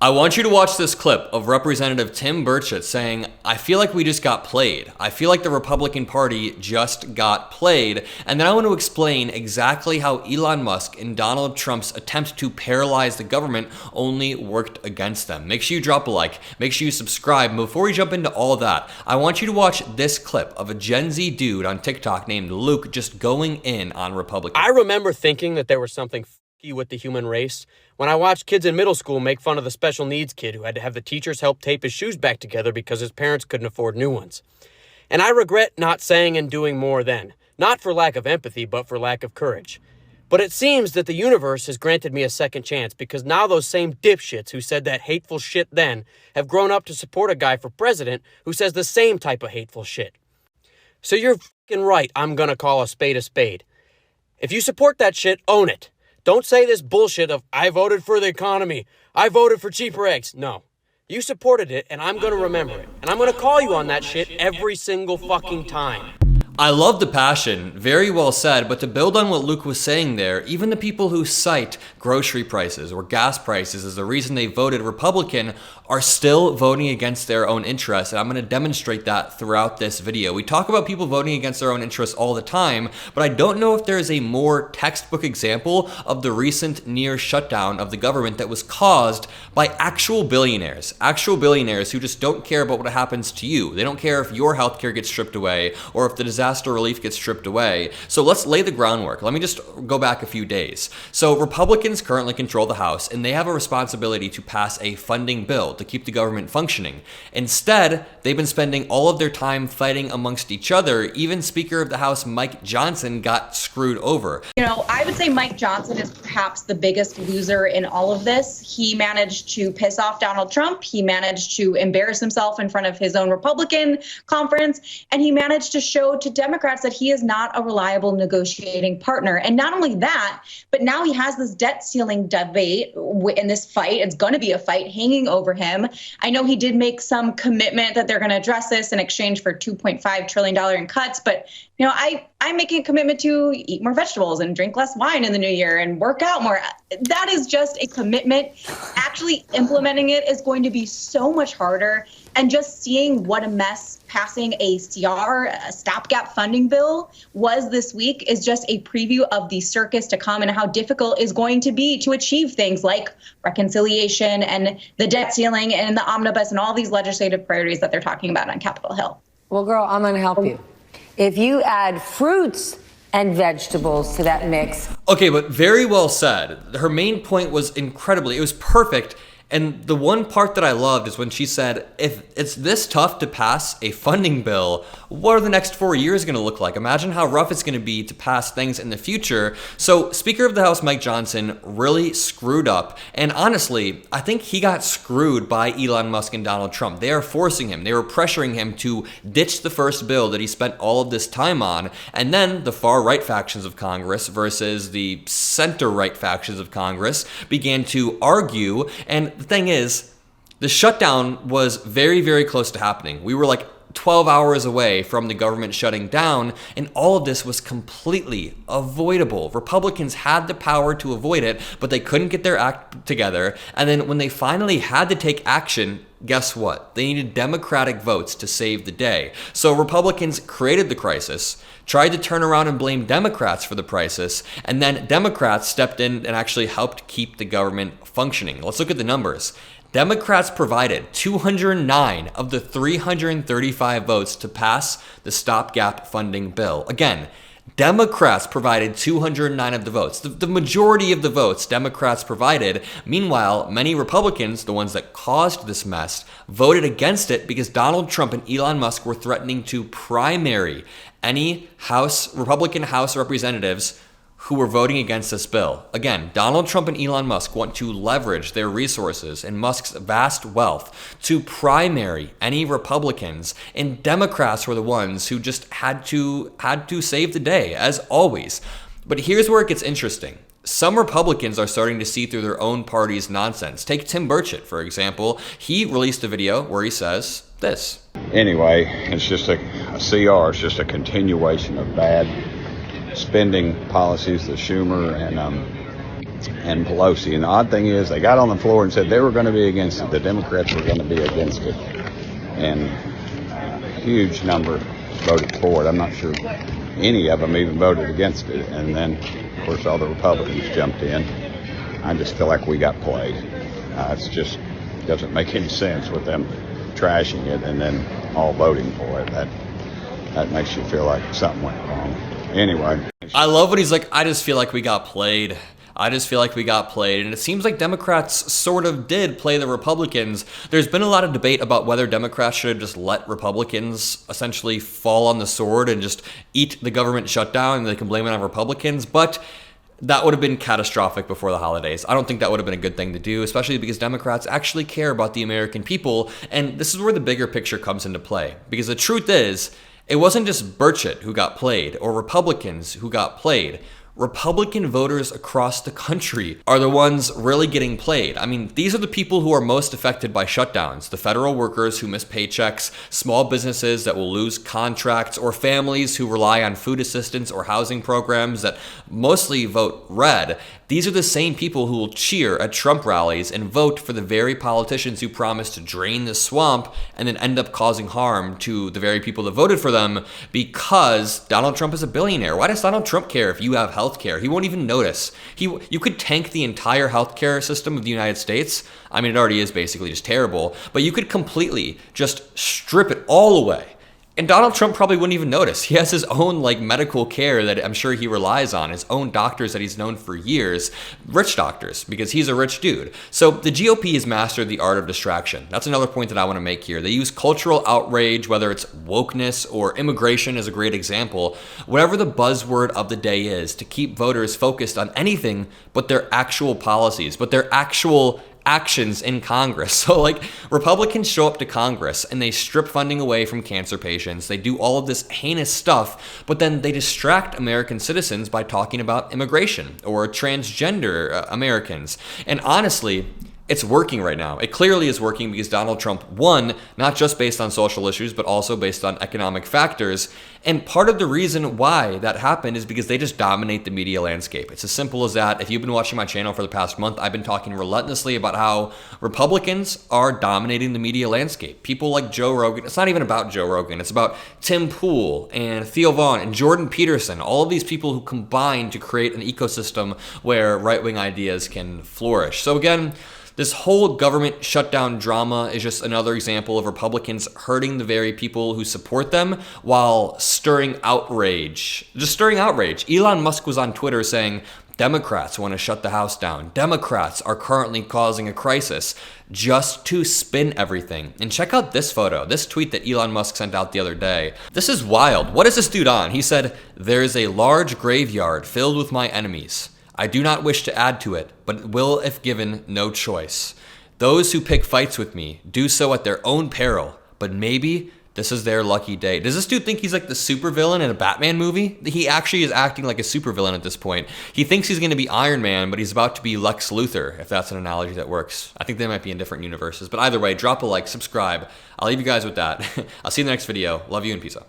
I want you to watch this clip of Representative Tim Burchett saying, I feel like we just got played. I feel like the Republican Party just got played. And then I want to explain exactly how Elon Musk and Donald Trump's attempt to paralyze the government only worked against them. Make sure you drop a like. Make sure you subscribe. And before we jump into all that, I want you to watch this clip of a Gen Z dude on TikTok named Luke just going in on Republicans. I remember thinking that there was something with the human race when I watched kids in middle school make fun of the special needs kid who had to have the teachers help tape his shoes back together because his parents couldn't afford new ones. And I regret not saying and doing more then, not for lack of empathy, but for lack of courage. But it seems that the universe has granted me a second chance because now those same dipshits who said that hateful shit then have grown up to support a guy for president who says the same type of hateful shit. So you're fucking right, I'm gonna call a spade a spade. If you support that shit, own it. Don't say this bullshit of, I voted for the economy, I voted for cheaper eggs. No. You supported it, and I'm gonna remember it. And I'm gonna call you on that shit every single fucking time. I love the passion, very well said, but to build on what Luke was saying there, even the people who cite grocery prices or gas prices as the reason they voted Republican are still voting against their own interests, and I'm going to demonstrate that throughout this video. We talk about people voting against their own interests all the time, but I don't know if there is a more textbook example of the recent near shutdown of the government that was caused by actual billionaires who just don't care about what happens to you. They don't care if your healthcare gets stripped away or if the disaster relief gets stripped away. So let's lay the groundwork. Let me just go back a few days. So Republicans currently control the House, and they have a responsibility to pass a funding bill to keep the government functioning. Instead, they've been spending all of their time fighting amongst each other. Even Speaker of the House Mike Johnson got screwed over. You know, I would say Mike Johnson is perhaps the biggest loser in all of this. He managed to piss off Donald Trump. He managed to embarrass himself in front of his own Republican conference. And he managed to show to Democrats that he is not a reliable negotiating partner. And not only that, but now he has this debt ceiling debate in this fight. It's going to be a fight hanging over him. I know he did make some commitment that they're going to address this in exchange for $2.5 trillion in cuts. But, you know, I'm making a commitment to eat more vegetables and drink less wine in the new year and work out more. That is just a commitment. Actually implementing it is going to be so much harder. And just seeing what a mess passing a CR, a stopgap funding bill, was this week is just a preview of the circus to come and how difficult it's going to be to achieve things like reconciliation and the debt ceiling and the omnibus and all these legislative priorities that they're talking about on Capitol Hill. Well, girl, I'm going to help you. If you add fruits and vegetables to that mix. Okay, but very well said. Her main point was incredibly, it was perfect. And the one part that I loved is when she said, if it's this tough to pass a funding bill, what are the next 4 years going to look like? Imagine how rough it's going to be to pass things in the future. So Speaker of the House Mike Johnson really screwed up. And honestly, I think he got screwed by Elon Musk and Donald Trump. They are forcing him. They were pressuring him to ditch the first bill that he spent all of this time on. And then the far right factions of Congress versus the center right factions of Congress began to argue. And the thing is, the shutdown was very, very close to happening. We were like 12 hours away from the government shutting down, and all of this was completely avoidable. Republicans had the power to avoid it, but they couldn't get their act together. And then when they finally had to take action, guess what? They needed Democratic votes to save the day. So Republicans created the crisis, tried to turn around and blame Democrats for the crisis, and then Democrats stepped in and actually helped keep the government functioning. Let's look at the numbers. Democrats provided 209 of the 335 votes to pass the stopgap funding bill. Again, Democrats provided 209 of the votes. The majority of the votes Democrats provided. Meanwhile, many Republicans, the ones that caused this mess, voted against it because Donald Trump and Elon Musk were threatening to primary any Republican House representatives who were voting against this bill. Again, Donald Trump and Elon Musk want to leverage their resources and Musk's vast wealth to primary any Republicans, and Democrats were the ones who just had to save the day, as always. But here's where it gets interesting. Some Republicans are starting to see through their own party's nonsense. Take Tim Burchett, for example. He released a video where he says this. Anyway, it's just a CR. It's just a continuation of bad spending policies that Schumer and and Pelosi. And the odd thing is, they got on the floor and said they were going to be against it. The Democrats were going to be against it. And a huge number voted for it. I'm not sure any of them even voted against it. And then, of course, all the Republicans jumped in. I just feel like we got played. It's just doesn't make any sense with them trashing it and then all voting for it. That makes you feel like something went wrong. Anyway. I love when he's like, I just feel like we got played. I just feel like we got played. And it seems like Democrats sort of did play the Republicans. There's been a lot of debate about whether Democrats should have just let Republicans essentially fall on the sword and just eat the government shutdown and they can blame it on Republicans. But that would have been catastrophic before the holidays. I don't think that would have been a good thing to do, especially because Democrats actually care about the American people. And this is where the bigger picture comes into play. Because the truth is, it wasn't just Burchett who got played or Republicans who got played. Republican voters across the country are the ones really getting played. I mean, these are the people who are most affected by shutdowns. The federal workers who miss paychecks, small businesses that will lose contracts, or families who rely on food assistance or housing programs that mostly vote red. These are the same people who will cheer at Trump rallies and vote for the very politicians who promise to drain the swamp and then end up causing harm to the very people that voted for them because Donald Trump is a billionaire. Why does Donald Trump care if you have health care? He won't even notice. You could tank the entire healthcare system of the United States. I mean, it already is basically just terrible, but you could completely just strip it all away. And Donald Trump probably wouldn't even notice. He has his own medical care that I'm sure he relies on, his own doctors that he's known for years, rich doctors, because he's a rich dude. So the GOP has mastered the art of distraction. That's another point that I want to make here. They use cultural outrage, whether it's wokeness or immigration is a great example, whatever the buzzword of the day is, to keep voters focused on anything but their actual policies, but their actual actions in Congress. So Republicans show up to Congress and they strip funding away from cancer patients. They do all of this heinous stuff, but then they distract American citizens by talking about immigration or transgender Americans. And honestly, it's working right now. It clearly is working because Donald Trump won, not just based on social issues, but also based on economic factors. And part of the reason why that happened is because they just dominate the media landscape. It's as simple as that. If you've been watching my channel for the past month, I've been talking relentlessly about how Republicans are dominating the media landscape. People like Joe Rogan. It's not even about Joe Rogan. It's about Tim Pool and Theo Vaughn and Jordan Peterson. All of these people who combine to create an ecosystem where right-wing ideas can flourish. So again, this whole government shutdown drama is just another example of Republicans hurting the very people who support them while stirring outrage. Just stirring outrage. Elon Musk was on Twitter saying, Democrats want to shut the House down. Democrats are currently causing a crisis, just to spin everything. And check out this photo, this tweet that Elon Musk sent out the other day. This is wild. What is this dude on? He said, "There is a large graveyard filled with my enemies. I do not wish to add to it, but will if given no choice. Those who pick fights with me do so at their own peril, but maybe this is their lucky day." Does this dude think he's like the supervillain in a Batman movie? He actually is acting like a supervillain at this point. He thinks he's going to be Iron Man, but he's about to be Lex Luthor, if that's an analogy that works. I think they might be in different universes, but either way, drop a like, subscribe. I'll leave you guys with that. I'll see you in the next video. Love you and peace out.